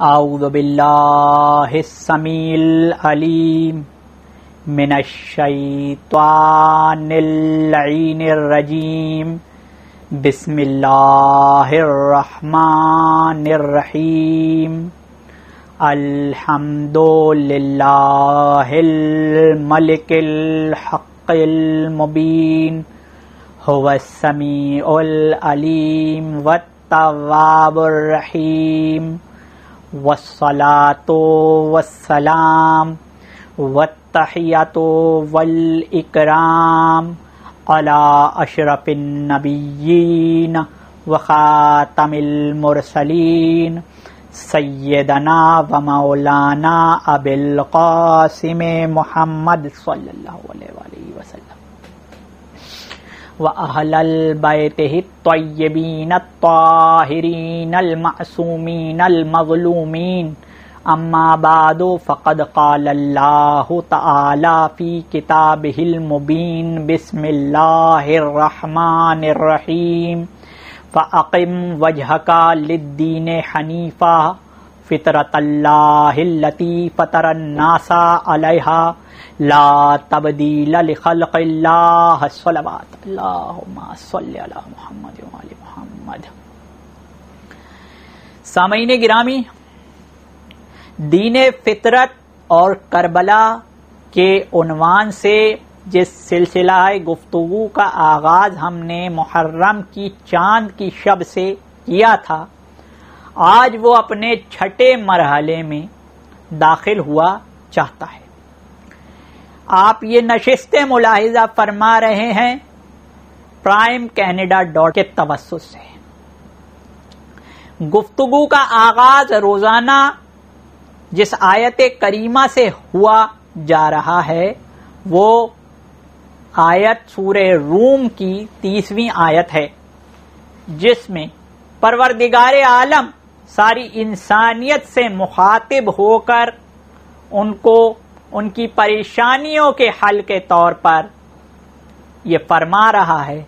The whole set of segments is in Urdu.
اعوذ باللہ السمیع العلیم من الشیطان اللعین الرجیم بسم اللہ الرحمن الرحیم الحمد للہ الملک الحق المبین هو السمیع العلیم والتواب الرحیم والصلاة والسلام والتحیۃ والاکرام علی اشرف النبیین وخاتم المرسلین سیدنا و مولانا ابی القاسم محمد صلی اللہ علیہ وآلہ وسلم وأهل البيته الطيبين الطاهرين المعصومين المظلومين أما بعد فقد قال الله تعالى في كتابه المبين بسم الله الرحمن الرحيم فأقم وجهك للدين حنيفا فطرة الله التي فطر الناس عليها لا تبدیل لخلق اللہ صلوات اللہم صلی علی محمد وآل محمد۔ سامعین گرامی، دین فطرت اور کربلا کے عنوان سے جس سلسلہ گفتگو کا آغاز ہم نے محرم کی چاند کی شب سے کیا تھا، آج وہ اپنے چھٹے مرحلے میں داخل ہوا چاہتا ہے۔ آپ یہ نشستیں ملاحظہ فرما رہے ہیں primecanada.com کے توسط سے۔ گفتگو کا آغاز روزانہ جس آیت کریمہ سے ہوا جا رہا ہے وہ آیت سورہ روم کی 30ویں آیت ہے، جس میں پروردگار عالم ساری انسانیت سے مخاطب ہو کر ان کی پریشانیوں کے حل کے طور پر یہ فرما رہا ہے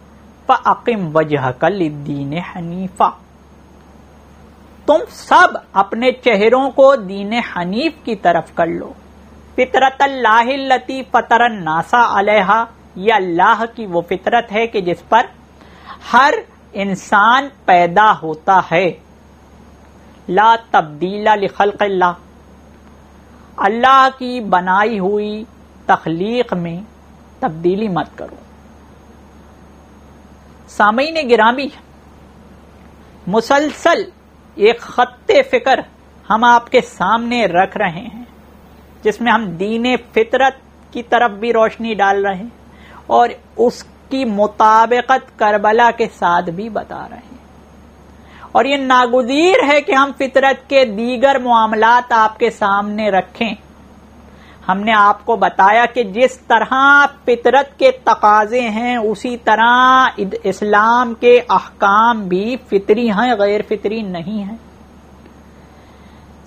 فَأَقِمْ وَجْهَكَ لِلدِّينِ حَنِيفًا، تم سب اپنے چہروں کو دین حنیف کی طرف کر لو۔ فطرت اللہ التی فطر الناس علیہا، یہ اللہ کی وہ فطرت ہے کہ جس پر ہر انسان پیدا ہوتا ہے۔ لا تبدیل لخلق اللہ، اللہ کی بنائی ہوئی تخلیق میں تبدیلی مت کرو۔ سامعین گرامی، مسلسل ایک خط فکر ہم آپ کے سامنے رکھ رہے ہیں جس میں ہم دین فطرت کی طرف بھی روشنی ڈال رہے ہیں اور اس کی مطابقت کربلا کے ساتھ بھی بتا رہے ہیں، اور یہ ناگزیر ہے کہ ہم فطرت کے دیگر معاملات آپ کے سامنے رکھیں۔ ہم نے آپ کو بتایا کہ جس طرح فطرت کے تقاضے ہیں اسی طرح اسلام کے احکام بھی فطری ہیں، غیر فطری نہیں ہیں۔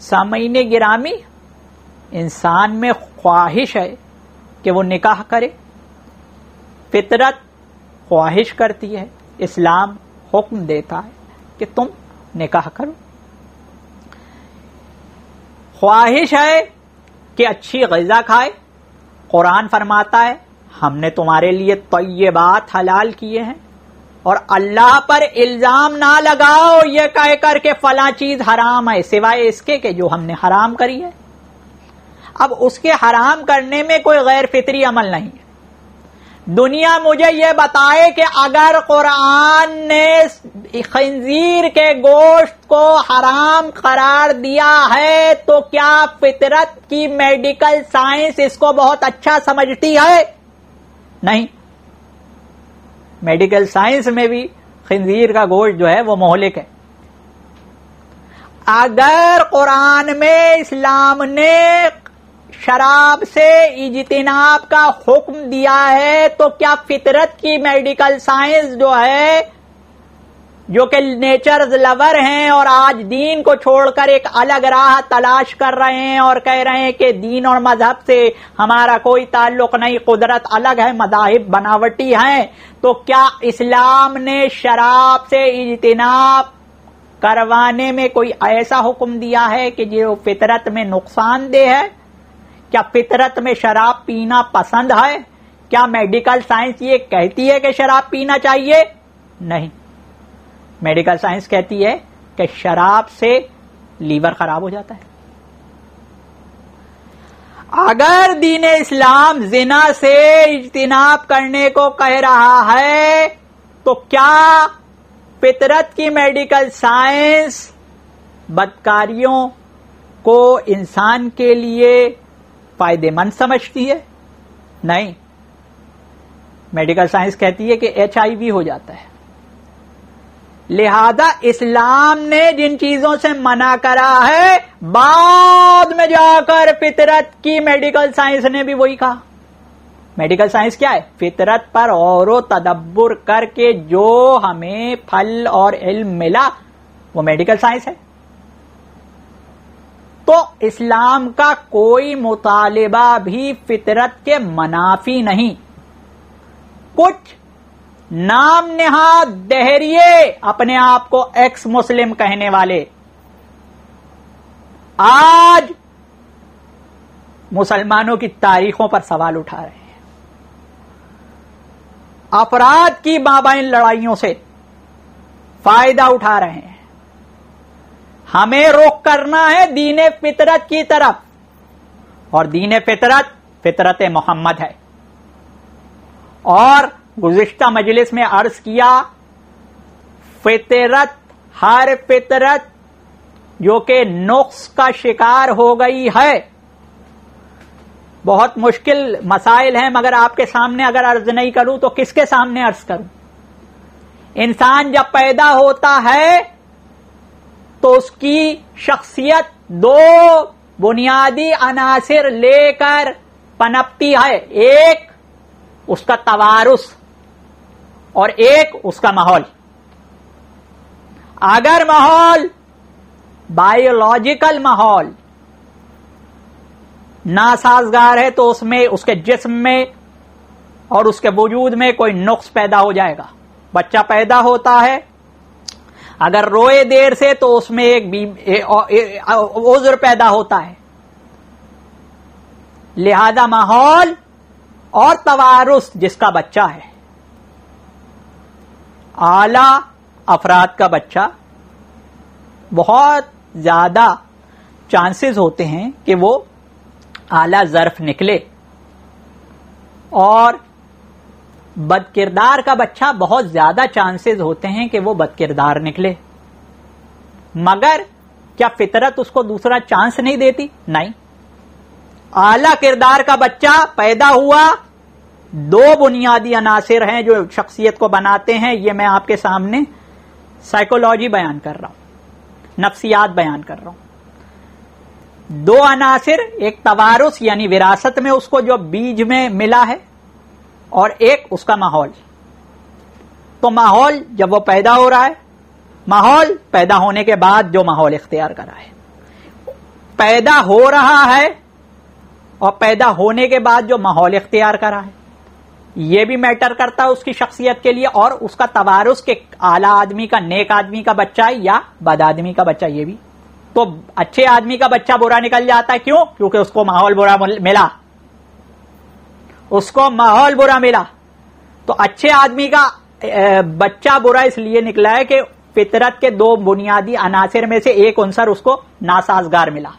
سامعین گرامی، انسان میں خواہش ہے کہ وہ نکاح کرے، فطرت خواہش کرتی ہے، اسلام حکم دیتا ہے کہ تم نکاح کرو۔ خواہش ہے کہ اچھی غذا کھائے، قرآن فرماتا ہے ہم نے تمہارے لیے طیبات حلال کیے ہیں، اور اللہ پر الزام نہ لگاؤ یہ کہہ کر کہ فلاں چیز حرام ہے سوائے اس کے کہ جو ہم نے حرام کری ہے۔ اب اس کے حرام کرنے میں کوئی غیر فطری عمل نہیں ہے۔ دنیا مجھے یہ بتائے کہ اگر قرآن نے خنزیر کے گوشت کو حرام قرار دیا ہے تو کیا فطرت کی میڈیکل سائنس اس کو بہت اچھا سمجھتی ہے؟ نہیں، میڈیکل سائنس میں بھی خنزیر کا گوشت جو ہے وہ مہلک ہے۔ اگر قرآن میں اسلام نے شراب سے اجتناب کا حکم دیا ہے تو کیا فطرت کی میڈیکل سائنس جو ہے، جو کہ نیچر لور ہیں اور آج دین کو چھوڑ کر ایک الگ راہ تلاش کر رہے ہیں اور کہہ رہے ہیں کہ دین اور مذہب سے ہمارا کوئی تعلق نہیں، قدرت الگ ہے، مذاہب بناوٹی ہیں، تو کیا اسلام نے شراب سے اجتناب کروانے میں کوئی ایسا حکم دیا ہے کہ جو فطرت میں نقصان دہ ہے؟ کیا فطرت میں شراب پینا پسند ہے؟ کیا میڈیکل سائنس یہ کہتی ہے کہ شراب پینا چاہیے؟ نہیں، میڈیکل سائنس کہتی ہے کہ شراب سے لیور خراب ہو جاتا ہے۔ اگر دین اسلام زنا سے اجتناب کرنے کو کہہ رہا ہے تو کیا فطرت کی میڈیکل سائنس بدکاریوں کو انسان کے لیے فائدے مند سمجھتی ہے؟ نہیں، میڈیکل سائنس کہتی ہے کہ HIV ہو جاتا ہے۔ لہذا اسلام نے جن چیزوں سے منع کرا ہے بعد میں جا کر فطرت کی میڈیکل سائنس نے بھی وہی کہا۔ میڈیکل سائنس کیا ہے؟ فطرت پر غور و تدبر کر کے جو ہمیں پھل اور علم ملا وہ میڈیکل سائنس ہے۔ تو اسلام کا کوئی مطالبہ بھی فطرت کے منافی نہیں۔ کچھ نام نہاد دہریے اپنے آپ کو ایکس مسلم کہنے والے آج مسلمانوں کی تاریخوں پر سوال اٹھا رہے ہیں، افراد کی مابین لڑائیوں سے فائدہ اٹھا رہے ہیں۔ ہمیں رخ کرنا ہے دین فطرت کی طرف، اور دین فطرت فطرت محمد ہے۔ اور گزشتہ مجلس میں عرض کیا، فطرت، ہر فطرت جو کہ نقص کا شکار ہو گئی ہے، بہت مشکل مسائل ہیں مگر آپ کے سامنے اگر عرض نہیں کروں تو کس کے سامنے عرض کروں؟ انسان جب پیدا ہوتا ہے تو اس کی شخصیت دو بنیادی عناصر لے کر پنپتی ہے، ایک اس کا توارث اور ایک اس کا ماحول۔ اگر ماحول، بایولوجیکل ماحول ناسازگار ہے تو اس میں، اس کے جسم میں اور اس کے وجود میں کوئی نقص پیدا ہو جائے گا۔ بچہ پیدا ہوتا ہے، اگر روئے دیر سے تو اس میں ایک عذر پیدا ہوتا ہے۔ لہذا ماحول اور توارث جس کا بچہ ہے، اعلی افراد کا بچہ، بہت زیادہ چانسز ہوتے ہیں کہ وہ اعلی ظرف نکلے، اور بد کردار کا بچہ بہت زیادہ چانسز ہوتے ہیں کہ وہ بد کردار نکلے۔ مگر کیا فطرت اس کو دوسرا چانس نہیں دیتی؟ نہیں۔ اعلی کردار کا بچہ پیدا ہوا، دو بنیادی عناصر ہیں جو شخصیت کو بناتے ہیں، یہ میں آپ کے سامنے سائیکولوجی بیان کر رہا ہوں، نفسیات بیان کر رہا ہوں۔ دو عناصر، ایک توارث یعنی وراثت میں اس کو جو بیج میں ملا ہے، اور ایک اس کا ماحول۔ تو ماحول جب وہ پیدا ہو رہا ہے، ماحول پیدا ہونے کے بعد جو ماحول اختیار کرا ہے، پیدا ہو رہا ہے اور پیدا ہونے کے بعد جو ماحول اختیار کرا ہے، یہ بھی میٹر کرتا ہے اس کی شخصیت کے لیے، اور اس کا توارث کے اعلیٰ آدمی کا، نیک آدمی کا بچہ ہے یا بد آدمی کا بچہ، یہ بھی۔ تو اچھے آدمی کا بچہ برا نکل جاتا ہے، کیوں؟ کیونکہ اس کو ماحول برا ملا، اس کو ماحول برا ملا۔ تو اچھے آدمی کا بچہ برا اس لیے نکلا ہے کہ فطرت کے دو بنیادی عناصر میں سے ایک عنصر اس کو ناسازگار ملا۔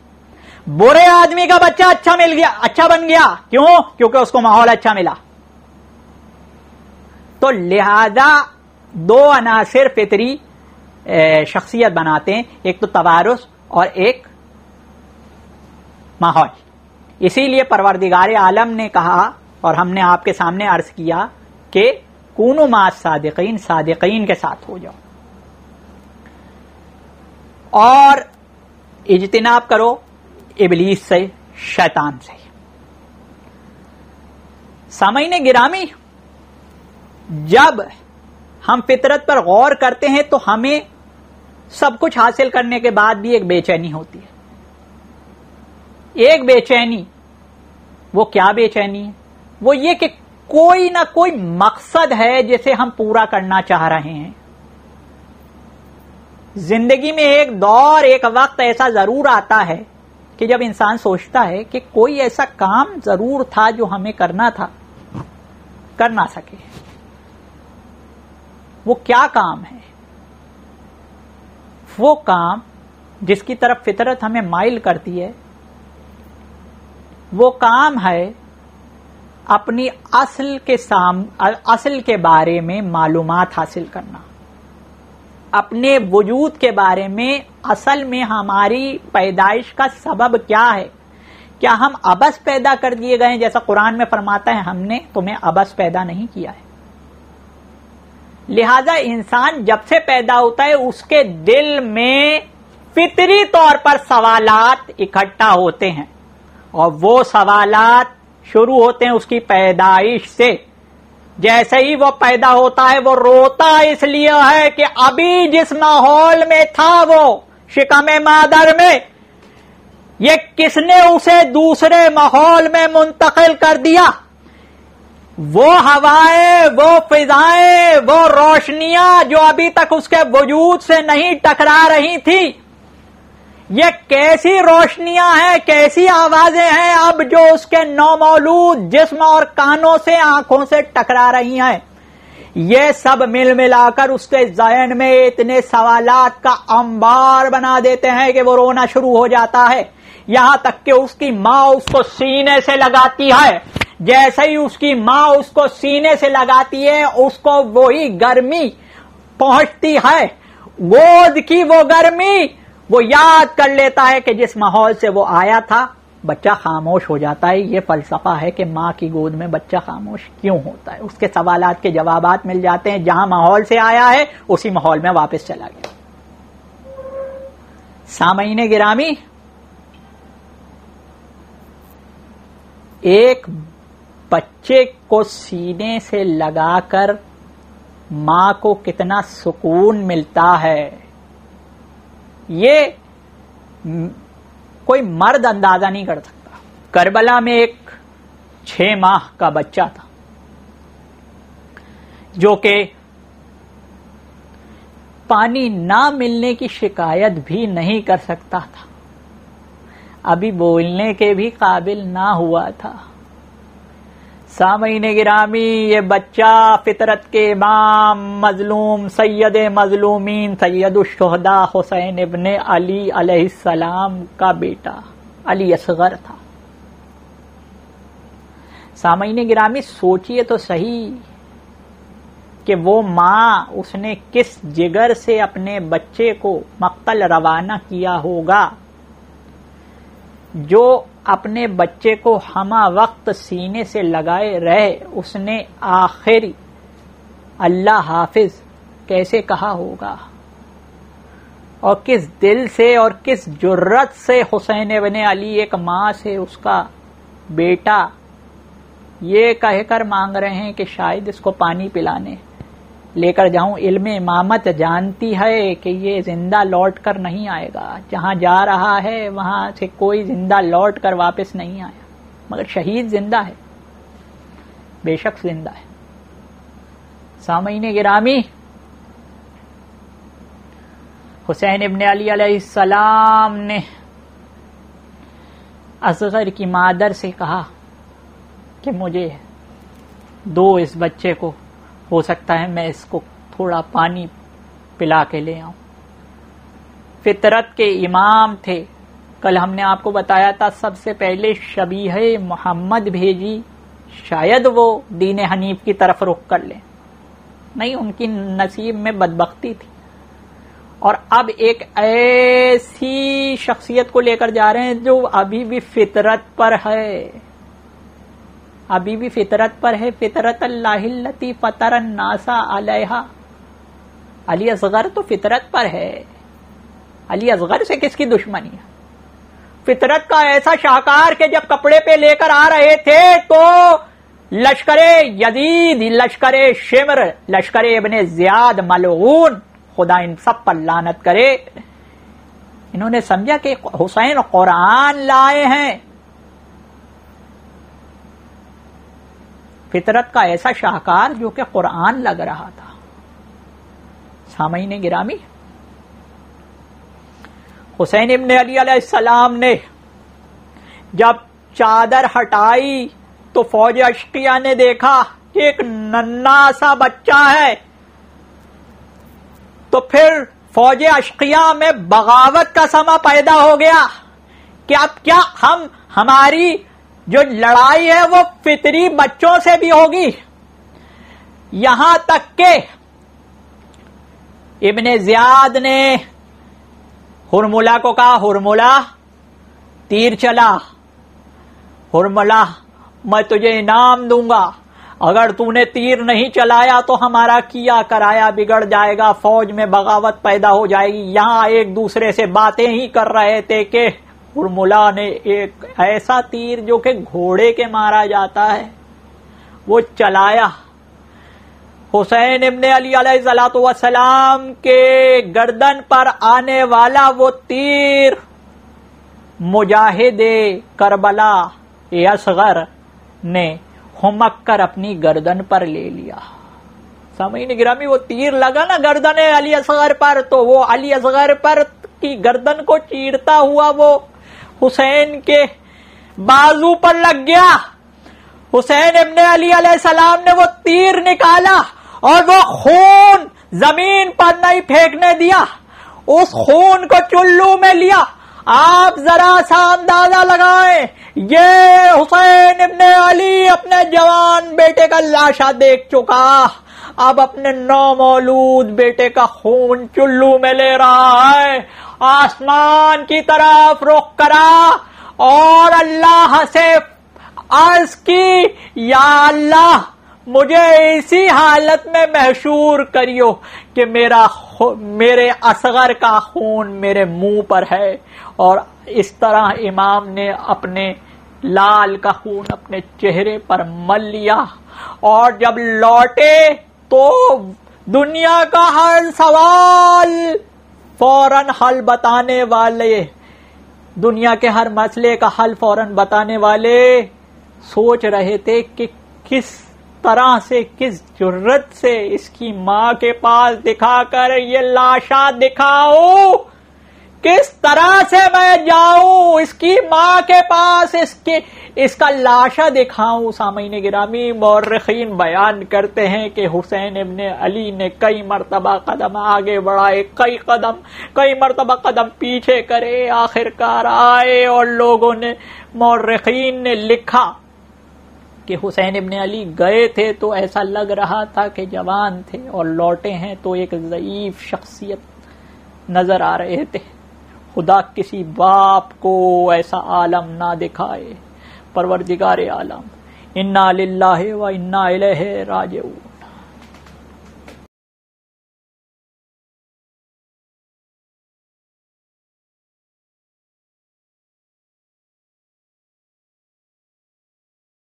برے آدمی کا بچہ اچھا مل گیا، اچھا بن گیا، کیوں؟ کیونکہ اس کو ماحول اچھا ملا۔ تو لہذا دو عناصر فطری شخصیت بناتے ہیں، ایک تو توارث اور ایک ماحول۔ اسی لیے پروردگار عالم نے کہا، اور ہم نے آپ کے سامنے عرض کیا کہ کونوا مع الصادقین، صادقین کے ساتھ ہو جاؤ، اور اجتناب کرو ابلیس سے، شیطان سے۔ سامعین گرامی، جب ہم فطرت پر غور کرتے ہیں تو ہمیں سب کچھ حاصل کرنے کے بعد بھی ایک بے چینی ہوتی ہے۔ ایک بے چینی، وہ کیا بے چینی ہے؟ وہ یہ کہ کوئی نہ کوئی مقصد ہے جسے ہم پورا کرنا چاہ رہے ہیں، زندگی میں ایک دور ایک وقت ایسا ضرور آتا ہے کہ جب انسان سوچتا ہے کہ کوئی ایسا کام ضرور تھا جو ہمیں کرنا تھا، کر نہ سکے۔ وہ کیا کام ہے؟ وہ کام جس کی طرف فطرت ہمیں مائل کرتی ہے، وہ کام ہے اپنی اصل کے بارے میں معلومات حاصل کرنا، اپنے وجود کے بارے میں اصل میں ہماری پیدائش کا سبب کیا ہے۔ کیا ہم عبث پیدا کر دیے گئے ہیں؟ جیسا قرآن میں فرماتا ہے ہم نے تمہیں عبث پیدا نہیں کیا ہے۔ لہذا انسان جب سے پیدا ہوتا ہے اس کے دل میں فطری طور پر سوالات اکٹھا ہوتے ہیں، اور وہ سوالات شروع ہوتے ہیں اس کی پیدائش سے۔ جیسے ہی وہ پیدا ہوتا ہے وہ روتا اس لیے ہے کہ ابھی جس ماحول میں تھا وہ شکم مادر میں، یہ کس نے اسے دوسرے ماحول میں منتقل کر دیا۔ وہ ہوائیں، وہ فضائیں، وہ روشنیاں جو ابھی تک اس کے وجود سے نہیں ٹکرا رہی تھی، یہ کیسی روشنیاں ہیں، کیسی آوازیں ہیں اب جو اس کے نومولود جسم اور کانوں سے، آنکھوں سے ٹکرا رہی ہیں۔ یہ سب مل ملا کر اس کے ذہن میں اتنے سوالات کا انبار بنا دیتے ہیں کہ وہ رونا شروع ہو جاتا ہے، یہاں تک کہ اس کی ماں اس کو سینے سے لگاتی ہے۔ جیسے ہی اس کی ماں اس کو سینے سے لگاتی ہے اس کو وہی گرمی پہنچتی ہے، گود کی وہ گرمی، وہ یاد کر لیتا ہے کہ جس ماحول سے وہ آیا تھا۔ بچہ خاموش ہو جاتا ہے۔ یہ فلسفہ ہے کہ ماں کی گود میں بچہ خاموش کیوں ہوتا ہے۔ اس کے سوالات کے جوابات مل جاتے ہیں، جہاں ماحول سے آیا ہے اسی ماحول میں واپس چلا گیا۔ سامعین گرامی، ایک بچے کو سینے سے لگا کر ماں کو کتنا سکون ملتا ہے، یہ کوئی مرد اندازہ نہیں کر سکتا۔ کربلا میں ایک 6 ماہ کا بچہ تھا جو کہ پانی نہ ملنے کی شکایت بھی نہیں کر سکتا تھا، ابھی بولنے کے بھی قابل نہ ہوا تھا۔ سامعین گرامی، یہ بچہ فطرت کے امام مظلوم سید مظلومین سید الشہداء حسین ابن علی علیہ السلام کا بیٹا علی اصغر تھا۔ سامعین گرامی، سوچئے تو صحیح کہ وہ ماں اس نے کس جگر سے اپنے بچے کو مقتل روانہ کیا ہوگا، جو اپنے بچے کو ہمہ وقت سینے سے لگائے رہے۔ اس نے آخری اللہ حافظ کیسے کہا ہوگا، اور کس دل سے اور کس جرت سے حسین ابن علی ایک ماں سے اس کا بیٹا یہ کہہ کر مانگ رہے ہیں کہ شاید اس کو پانی پلانے لے کر جاؤں۔ علم امامت جانتی ہے کہ یہ زندہ لوٹ کر نہیں آئے گا، جہاں جا رہا ہے وہاں سے کوئی زندہ لوٹ کر واپس نہیں آیا، مگر شہید زندہ ہے، بے شک زندہ ہے۔ سامعین گرامی، حسین ابن علی علیہ السلام نے اصغر کی مادر سے کہا کہ مجھے دو اس بچے کو، ہو سکتا ہے میں اس کو تھوڑا پانی پلا کے لے آؤں۔ فطرت کے امام تھے، کل ہم نے آپ کو بتایا تھا سب سے پہلے شبیہ محمد بھیجی، شاید وہ دین حنیف کی طرف رخ کر لیں، نہیں، ان کی نصیب میں بدبختی تھی۔ اور اب ایک ایسی شخصیت کو لے کر جا رہے ہیں جو ابھی بھی فطرت پر ہے، ابھی بھی فطرت پر ہے، فطرت اللہ التی فطر الناس علیہا۔ علی اصغر تو فطرت پر ہے، علی اصغر سے کس کی دشمنی ہے؟ فطرت کا ایسا شاہکار کہ جب کپڑے پہ لے کر آ رہے تھے تو لشکر یزید، لشکر شمر، لشکر ابن زیاد ملعون، خدا ان سب پر لعنت کرے، انہوں نے سمجھا کہ حسین قرآن لائے ہیں۔ فطرت کا ایسا شاہکار جو کہ قرآن لگ رہا تھا۔ سامعین گرامی، حسین ابن علی علیہ السلام نے جب چادر ہٹائی تو فوج اشقیہ نے دیکھا کہ ایک ننھا سا بچہ ہے، تو پھر فوج اشقیہ میں بغاوت کا سما پیدا ہو گیا کہ اب کیا ہماری جو لڑائی ہے وہ فطری بچوں سے بھی ہوگی، یہاں تک کہ ابن زیاد نے ہرملہ کو کہا، ہرملہ تیر چلا، ہرملہ میں تجھے انعام دوں گا، اگر تو نے تیر نہیں چلایا تو ہمارا کیا کرایا بگڑ جائے گا، فوج میں بغاوت پیدا ہو جائے گی۔ یہاں ایک دوسرے سے باتیں ہی کر رہے تھے کہ ہرملہ نے ایک ایسا تیر جو کہ گھوڑے کے مارا جاتا ہے وہ چلایا۔ حسین ابن علی علیہ السلام کے گردن پر آنے والا وہ تیر مجاہد کربلا اصغر نے ہمک کر اپنی گردن پر لے لیا۔ سامعین گرامی، وہ تیر لگا نا گردن علی اصغر پر، تو وہ علی اصغر پر کی گردن کو چیرتا ہوا وہ حسین کے بازو پر لگ گیا۔ حسین ابن علی علیہ السلام نے وہ تیر نکالا اور وہ خون زمین پر نہیں پھینکنے دیا، اس خون کو چلو میں لیا۔ آپ ذرا سا اندازہ لگائیں، یہ حسین ابن علی اپنے جوان بیٹے کا لاشا دیکھ چکا، اب اپنے نومولود بیٹے کا خون چلو میں لے رہا ہے، آسمان کی طرف رخ کرا اور اللہ سے عرض کی، یا اللہ مجھے اسی حالت میں محشور کریو کہ میرے اصغر کا خون میرے منہ پر ہے۔ اور اس طرح امام نے اپنے لال کا خون اپنے چہرے پر مل لیا، اور جب لوٹے تو دنیا کا ہر سوال فوراً حل بتانے والے، دنیا کے ہر مسئلے کا حل فوراً بتانے والے سوچ رہے تھے کہ کس طرح سے، کس جرت سے اس کی ماں کے پاس دکھا کر یہ لاشا دکھاؤں، کس طرح سے میں جاؤں اس کی ماں کے پاس اس کا لاشا دکھاؤں۔ سامعین گرامی، مورخین بیان کرتے ہیں کہ حسین ابن علی نے کئی مرتبہ قدم آگے بڑھائے، کئی مرتبہ قدم پیچھے کرے، آخرکار آئے اور لوگوں نے، مورخین نے لکھا کہ حسین ابن علی گئے تھے تو ایسا لگ رہا تھا کہ جوان تھے، اور لوٹے ہیں تو ایک ضعیف شخصیت نظر آ رہے تھے۔ خدا کسی باپ کو ایسا عالم نہ دکھائے۔ پروردگار عالم، انا للہ و انا الیہ راجعون۔